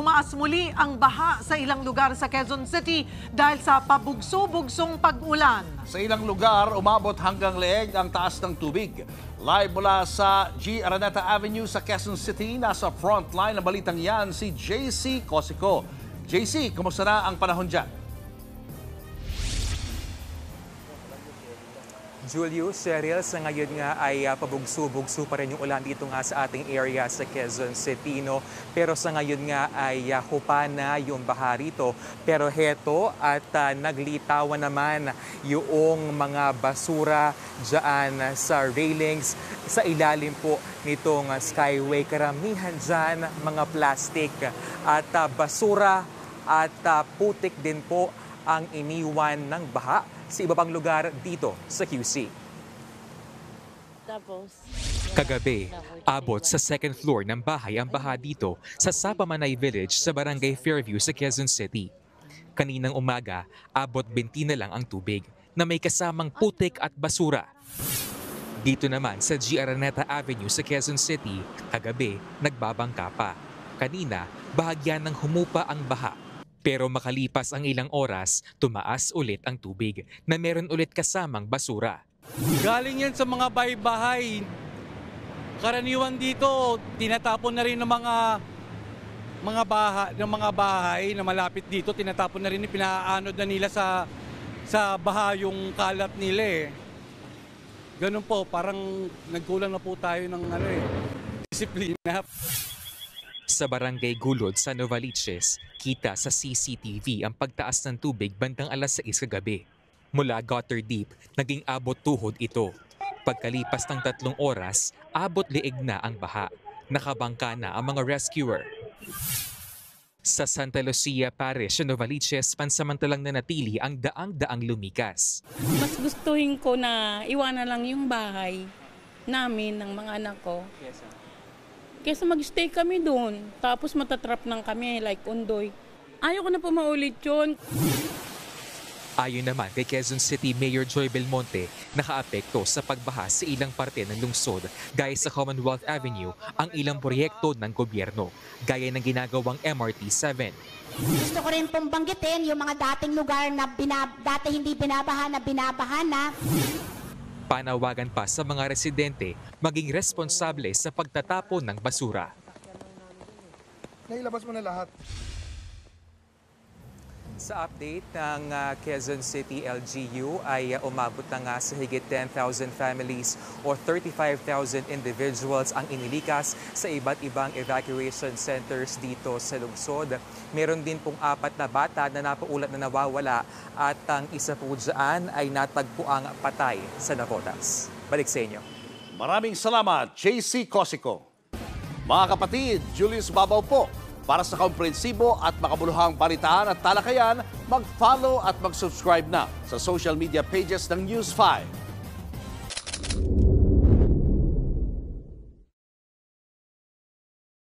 tumaas muli ang baha sa ilang lugar sa Quezon City dahil sa pabugso-bugsong pag-ulan. Sa ilang lugar, umabot hanggang leeg ang taas ng tubig. Live mula sa G. Araneta Avenue sa Quezon City, nasa frontline ng balitang yan si JC Cosico. JC, kumusta na ang panahon dyan? Julius, Cheryl, sa ngayon nga ay pabugso-bugso pa rin yung ulan dito nga sa ating area sa Quezon City, no? Pero sa ngayon nga ay hupa na yung baha rito. Pero heto at naglitawan naman yung mga basura dyan sa railings sa ilalim po nitong skyway. Karamihan dyan mga plastic at basura at putik din po ang iniwan ng baha sa iba pang lugar dito sa QC. Kagabi, abot sa second floor ng bahay ang baha dito sa Sapamanay Village sa Barangay Fairview sa Quezon City. Kaninang umaga, abot 20 na lang ang tubig na may kasamang putik at basura. Dito naman sa G. Araneta Avenue sa Quezon City, kagabi nagbabangka pa. Kanina, bahagyan ng humupa ang baha. Pero makalipas ang ilang oras, tumaas ulit ang tubig na meron ulit kasamang basura. Galing yan sa mga bahay-bahay. Karaniwan dito, tinatapon na rin ng mga bahay na malapit dito, tinatapon na rin, pinaanod na nila sa baha yung kalat nila eh. Ganun po, parang nagkulang na po tayo ng disiplina. Sa Barangay Gulod sa Novaliches, kita sa CCTV ang pagtaas ng tubig bandang alas 6 kagabi. Mula gutter deep, naging abot tuhod ito. Pagkalipas ng 3 oras, abot liig na ang baha. Nakabangka na ang mga rescuer. Sa Santa Lucia Parish sa Novaliches, pansamantalang nanatili ang daang-daang lumikas. Mas gustuhin ko na iwanan lang yung bahay namin ng mga anak ko. Yes, sir. Kesa mag-stay kami doon, tapos matatrap ng kami like Undoy. Ayaw ko na po maulit yun. Ayon naman kay Quezon City Mayor Joy Belmonte, nakaapekto sa pagbaha sa ilang parte ng lungsod gaya sa Commonwealth Avenue ang ilang proyekto ng gobyerno, gaya ng ginagawang MRT-7. Gusto ko rin pong banggitin yung mga dating lugar na dati hindi binabaha na. Panawagan pa sa mga residente maging responsable sa pagtatapon ng basura. Nailabas mo na lahat. Sa update ng Quezon City LGU ay umabot na nga sa higit 10,000 families o 35,000 individuals ang inilikas sa iba't ibang evacuation centers dito sa lungsod. Meron din pong 4 na bata na napaulat na nawawala at ang isa po dyan ay natagpuang patay sa Navotas. Balik sa inyo. Maraming salamat, JC Cosico. Mga kapatid, Julius Babaw po. Para sa komprehensibo at makabuluhang balitaan at talakayan, mag-follow at mag-subscribe na sa social media pages ng News 5.